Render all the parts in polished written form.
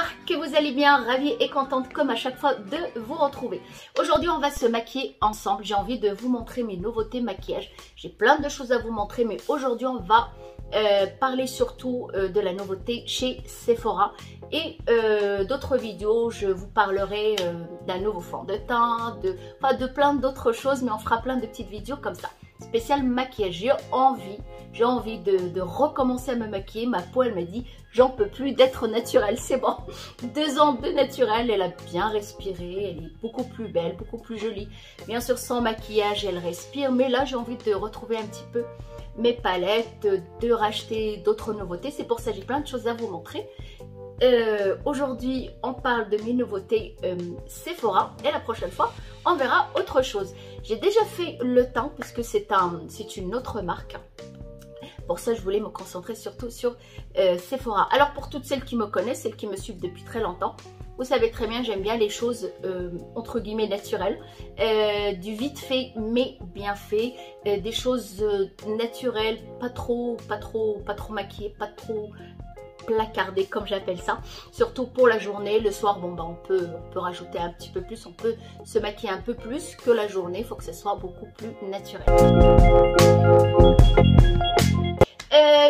j'espère que vous allez bien, ravie et contente comme à chaque fois de vous retrouver. Aujourd'hui on va se maquiller ensemble, j'ai envie de vous montrer mes nouveautés maquillage. J'ai plein de choses à vous montrer mais aujourd'hui on va parler surtout de la nouveauté chez Sephora. Et d'autres vidéos, je vous parlerai d'un nouveau fond de teint, de plein d'autres choses, mais on fera plein de petites vidéos comme ça. Spécial maquillage, j'ai envie de recommencer à me maquiller. Ma peau elle me dit j'en peux plus d'être naturelle, c'est bon. 2 ans de naturel, elle a bien respiré, elle est beaucoup plus belle, beaucoup plus jolie. Bien sûr sans maquillage elle respire, mais là j'ai envie de retrouver un petit peu mes palettes, de racheter d'autres nouveautés. C'est pour ça que j'ai plein de choses à vous montrer. Aujourd'hui on parle de mes nouveautés Sephora et la prochaine fois on verra autre chose. J'ai déjà fait le teint puisque c'est une autre marque. Pour ça je voulais me concentrer surtout sur Sephora. Alors pour toutes celles qui me connaissent, celles qui me suivent depuis très longtemps, vous savez très bien j'aime bien les choses entre guillemets naturelles, du vite fait mais bien fait, des choses naturelles, pas trop maquillées, pas trop placardé comme j'appelle ça, surtout pour la journée. Le soir bon bah on peut rajouter un petit peu plus, on peut se maquiller un peu plus que la journée, il faut que ce soit beaucoup plus naturel.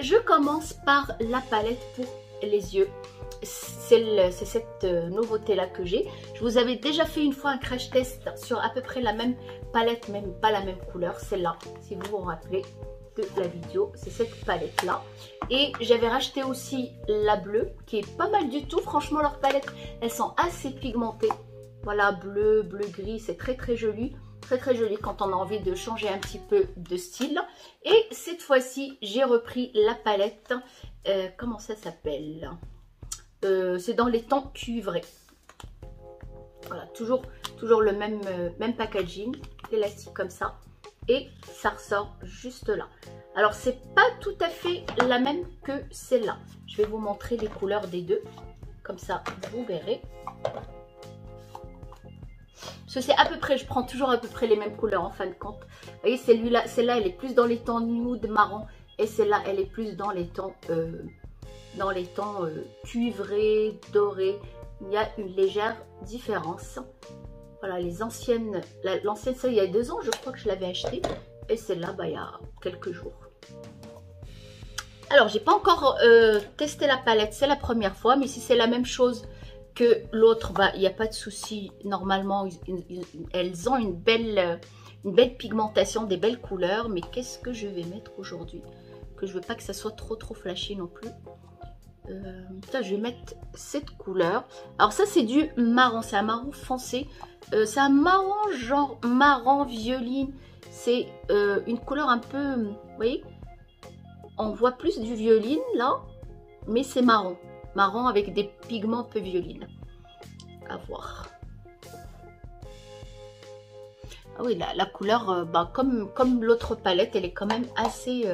Je commence par la palette pour les yeux. C'est cette nouveauté là que j'ai. Je vous avais déjà fait une fois un crash test sur à peu près la même palette, même pas la même couleur, celle-là si vous vous rappelez de la vidéo, c'est cette palette là. Et j'avais racheté aussi la bleue qui est pas mal du tout. Franchement leurs palettes elles sont assez pigmentées, voilà, bleu gris, c'est très joli, très joli quand on a envie de changer un petit peu de style. Et cette fois-ci j'ai repris la palette, comment ça s'appelle, c'est dans les tons cuivrés, voilà, toujours le même packaging, élastique comme ça. Et ça ressort juste là. Alors c'est pas tout à fait la même que celle-là. Je vais vous montrer les couleurs des deux. Comme ça vous verrez. Parce que c'est à peu près, je prends toujours à peu près les mêmes couleurs en fin de compte. Vous voyez celle-là elle est plus dans les tons nude marron. Et celle-là elle est plus dans les tons cuivrés, dorés. Il y a une légère différence. Voilà, les anciennes, l'ancienne, ça il y a 2 ans, je crois que je l'avais acheté. Et celle-là, bah, il y a quelques jours. Alors, j'ai pas encore testé la palette, c'est la première fois. Mais si c'est la même chose que l'autre, bah, il n'y a pas de souci. Normalement, elles ont une belle pigmentation, des belles couleurs. Mais qu'est-ce que je vais mettre aujourd'hui? Que je veux pas que ça soit trop flashy non plus. Ça, je vais mettre cette couleur. Alors ça c'est du marron, c'est un marron foncé, c'est un marron genre marron violine. C'est une couleur un peu, vous voyez, on voit plus du violine là, mais c'est marron avec des pigments un peu violine. À voir. Ah oui, la couleur, bah, comme l'autre palette, elle est quand même assez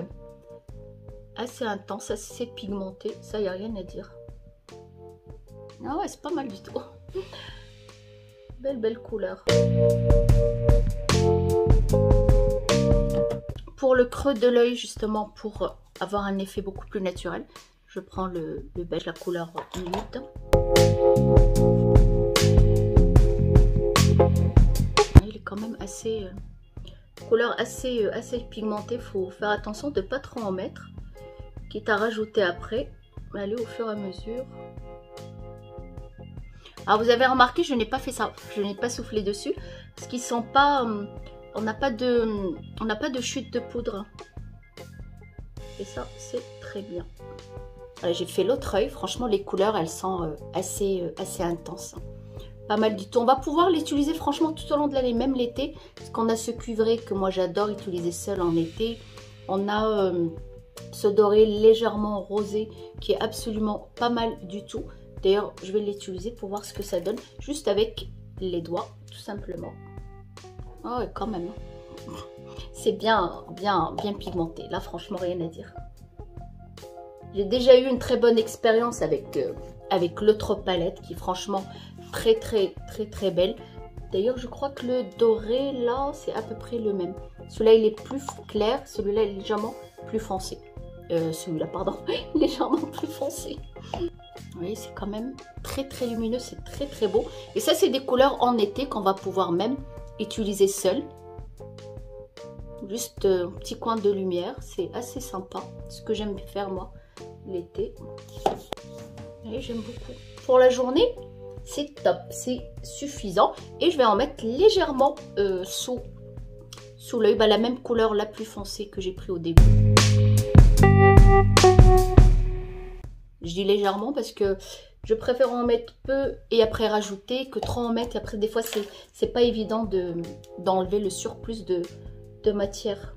intense, assez pigmentée, ça y a rien à dire. Ah ouais, c'est pas mal du tout. Belle couleur. Pour le creux de l'œil, justement, pour avoir un effet beaucoup plus naturel, je prends le beige, la couleur nude. Il est quand même assez couleur assez pigmentée, faut faire attention de pas trop en mettre, quitte à rajouter après, allez au fur et à mesure. Alors vous avez remarqué, je n'ai pas fait ça, je n'ai pas soufflé dessus, parce qu'ils sont pas, on n'a pas de chute de poudre. Et ça c'est très bien. J'ai fait l'autre œil, franchement les couleurs elles sont assez intenses. Pas mal du tout. On va pouvoir l'utiliser franchement tout au long de l'année, même l'été, parce qu'on a ce cuivré que moi j'adore utiliser seul en été. On a ce doré légèrement rosé qui est absolument pas mal du tout. D'ailleurs je vais l'utiliser pour voir ce que ça donne juste avec les doigts tout simplement. Oh ouais, quand même c'est bien pigmenté là, franchement rien à dire. J'ai déjà eu une très bonne expérience avec l'autre palette qui est franchement très belle. D'ailleurs je crois que le doré là c'est à peu près le même. Celui-là il est plus clair, celui-là est légèrement plus foncé. Celui-là pardon, légèrement plus foncé. Vous voyez, c'est quand même très très lumineux, c'est très très beau. Et ça, c'est des couleurs en été qu'on va pouvoir même utiliser seul. Juste un petit coin de lumière, c'est assez sympa. Ce que j'aime faire moi l'été. Et j'aime beaucoup. Pour la journée, c'est top, c'est suffisant. Et je vais en mettre légèrement sous l'œil, la même couleur la plus foncée que j'ai pris au début. Je dis légèrement parce que je préfère en mettre peu et après rajouter que trop en mettre. Après, des fois, c'est pas évident d'enlever le surplus de matière.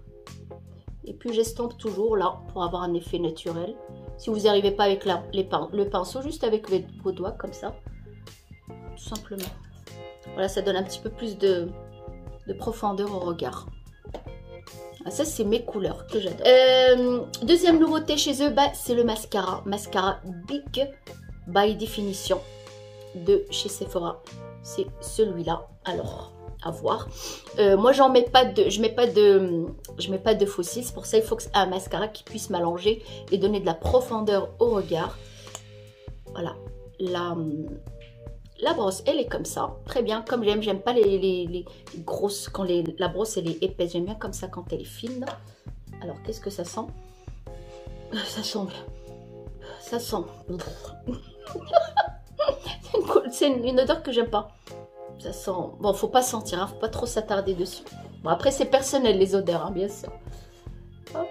Et puis, j'estompe toujours là pour avoir un effet naturel. Si vous n'y arrivez pas avec le pinceau, juste avec vos doigts comme ça. Tout simplement. Voilà, ça donne un petit peu plus de profondeur au regard. Ah, ça, c'est mes couleurs que j'adore. Deuxième nouveauté chez eux, c'est le mascara. Mascara Big by Definition de chez Sephora. C'est celui-là. Alors, à voir. Moi, je mets pas de fossiles. C'est pour ça il faut que un mascara qui puisse m'allonger et donner de la profondeur au regard. Voilà. La brosse, elle est comme ça, très bien, comme j'aime. J'aime pas les grosses, quand la brosse elle est épaisse. J'aime bien comme ça quand elle est fine. Alors, qu'est-ce que ça sent? Ça sent. C'est une odeur que j'aime pas. Ça sent. Bon, faut pas sentir, hein, faut pas trop s'attarder dessus. Bon, après, c'est personnel les odeurs, hein, bien sûr. Hop.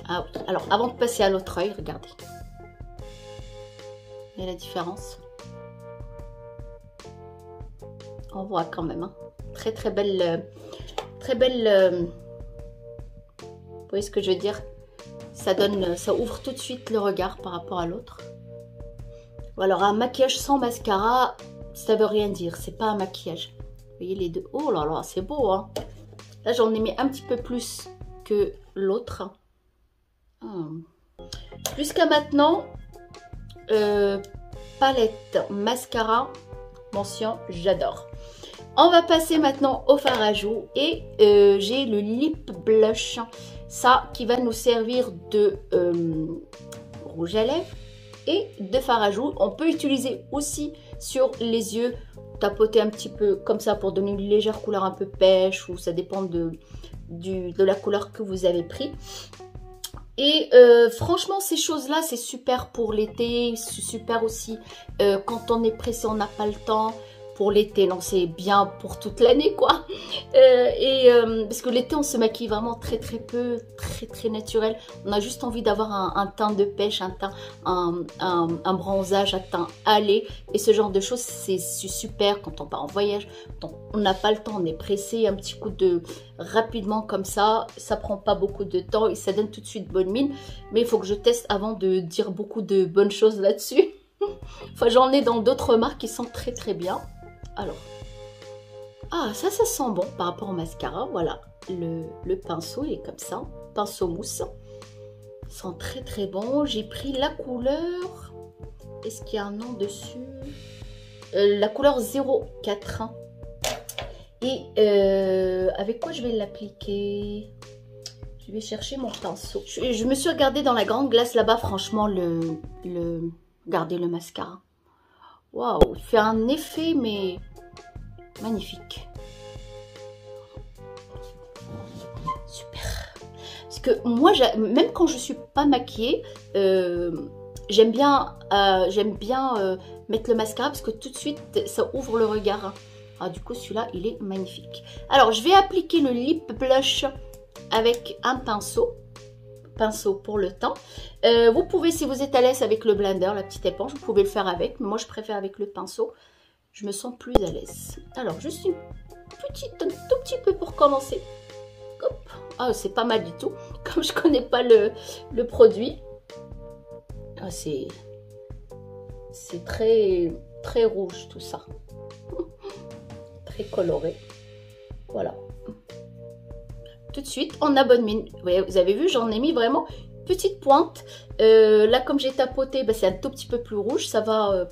Ah oui, alors avant de passer à l'autre œil, regardez. Il y a la différence. On voit quand même, hein. Très très belle. Vous voyez ce que je veux dire? Ça ouvre tout de suite le regard par rapport à l'autre. Alors un maquillage sans mascara, ça veut rien dire. C'est pas un maquillage. Vous voyez les deux. Oh là là, c'est beau, hein. Là, j'en ai mis un petit peu plus que l'autre. Jusqu'à maintenant, palette, mascara, mention, j'adore. On va passer maintenant au fard à joues et j'ai le lip blush. Ça qui va nous servir de rouge à lèvres et de fard à joues. On peut utiliser aussi sur les yeux, tapoter un petit peu comme ça pour donner une légère couleur un peu pêche, ou ça dépend de la couleur que vous avez pris. Et franchement, ces choses-là, c'est super pour l'été, c'est super aussi quand on est pressé, on n'a pas le temps. Pour l'été, non, c'est bien pour toute l'année, quoi. Parce que l'été, on se maquille vraiment très très peu, très très naturel. On a juste envie d'avoir un teint de pêche, un bronzage à teint allé. Et ce genre de choses, c'est super quand on part en voyage. On n'a pas le temps, on est pressé, un petit coup de rapidement comme ça prend pas beaucoup de temps et ça donne tout de suite bonne mine. Mais il faut que je teste avant de dire beaucoup de bonnes choses là-dessus. Enfin, j'en ai dans d'autres marques qui sont très très bien. Alors, ça sent bon par rapport au mascara. Voilà, le pinceau, il est comme ça, pinceau mousse. Il sent très très bon. J'ai pris la couleur, est-ce qu'il y a un nom dessus? La couleur 04. Et avec quoi je vais l'appliquer? Je vais chercher mon pinceau. Je me suis regardée dans la grande glace là-bas, franchement, regardez le mascara. Waouh, il fait un effet, mais magnifique. Super. Parce que moi, même quand je suis pas maquillée, j'aime bien mettre le mascara parce que tout de suite, ça ouvre le regard. Ah, du coup, celui-là, il est magnifique. Alors, je vais appliquer le lip blush avec un pinceau pour le teint. Vous pouvez, si vous êtes à l'aise avec le blender, la petite éponge, vous pouvez le faire avec. Mais moi, je préfère avec le pinceau. Je me sens plus à l'aise. Alors, juste un tout petit peu pour commencer. Hop. Ah, c'est pas mal du tout. Comme je connais pas le produit. Ah, c'est très, très rouge tout ça. Très coloré. Voilà. Tout de suite, on a bonne mine. Vous avez vu, j'en ai mis vraiment petite pointe. Là, comme j'ai tapoté, c'est un tout petit peu plus rouge. Ça va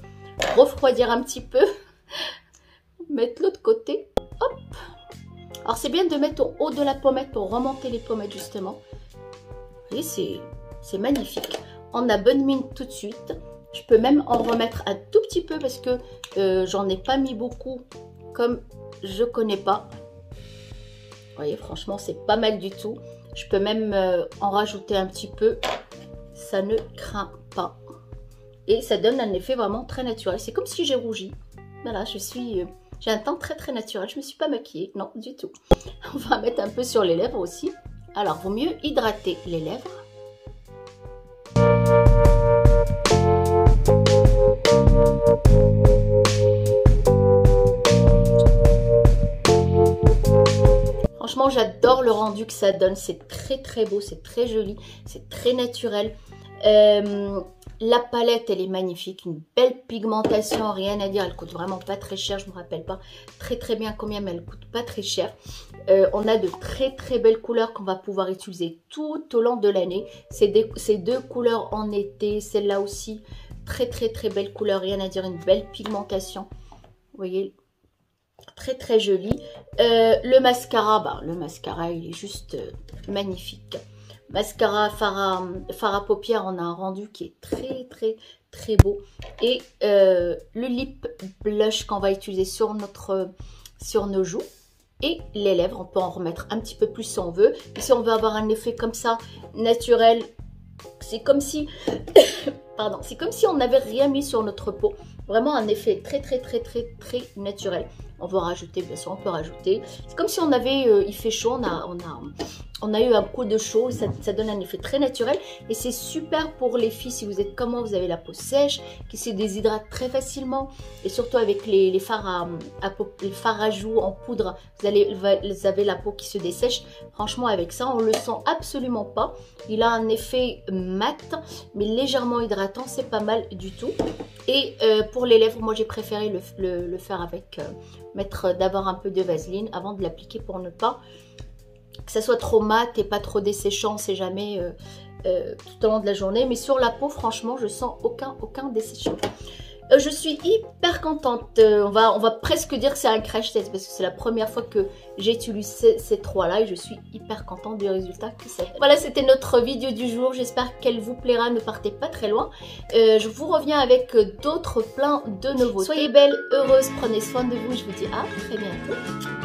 refroidir un petit peu. Mettre l'autre côté. Hop. Alors c'est bien de mettre au haut de la pommette pour remonter les pommettes justement. Vous voyez, c'est magnifique. On a bonne mine tout de suite. Je peux même en remettre un tout petit peu parce que j'en ai pas mis beaucoup comme je connais pas. Vous voyez, franchement, c'est pas mal du tout. Je peux même en rajouter un petit peu. Ça ne craint pas. Et ça donne un effet vraiment très naturel. C'est comme si j'ai rougi. Voilà, j'ai un teint très très naturel. Je ne me suis pas maquillée. Non, du tout. On va mettre un peu sur les lèvres aussi. Alors, vaut mieux hydrater les lèvres. Franchement, j'adore le rendu que ça donne. C'est très très beau, c'est très joli, c'est très naturel. La palette, elle est magnifique, une belle pigmentation, rien à dire. Elle coûte vraiment pas très cher, je me rappelle pas très très bien combien, mais elle coûte pas très cher. On a de très très belles couleurs qu'on va pouvoir utiliser tout au long de l'année. C'est deux couleurs en été, celle-là aussi, très très très belle couleur, rien à dire, une belle pigmentation. Vous voyez, très très joli. Le mascara, le mascara il est juste magnifique. Mascara fard à paupières, on a un rendu qui est très très très beau. Et le lip blush qu'on va utiliser sur nos joues. Et les lèvres, on peut en remettre un petit peu plus si on veut. Et si on veut avoir un effet comme ça, naturel, c'est comme si... Pardon, c'est comme si on n'avait rien mis sur notre peau. Vraiment un effet très très très très très naturel. On va rajouter, bien sûr, on peut rajouter. C'est comme si on avait, il fait chaud, on a eu un coup de chaud, ça donne un effet très naturel. Et c'est super pour les filles, si vous êtes comme moi, vous avez la peau sèche, qui se déshydrate très facilement. Et surtout avec les fards à joues en poudre, vous avez la peau qui se dessèche. Franchement, avec ça, on le sent absolument pas. Il a un effet mat, mais légèrement hydratant, c'est pas mal du tout. Et pour les lèvres, moi j'ai préféré le faire avec, mettre d'abord un peu de vaseline avant de l'appliquer pour ne pas que ça soit trop mat et pas trop desséchant, c'est jamais tout au long de la journée. Mais sur la peau, franchement, je sens aucun desséchant. Je suis hyper contente. On va presque dire que c'est un crash test parce que c'est la première fois que j'utilise ces trois-là et je suis hyper contente du résultat que ça fait. Voilà, c'était notre vidéo du jour. J'espère qu'elle vous plaira. Ne partez pas très loin. Je vous reviens avec d'autres plein de nouveaux. Soyez belles, heureuses, prenez soin de vous. Je vous dis à très bientôt.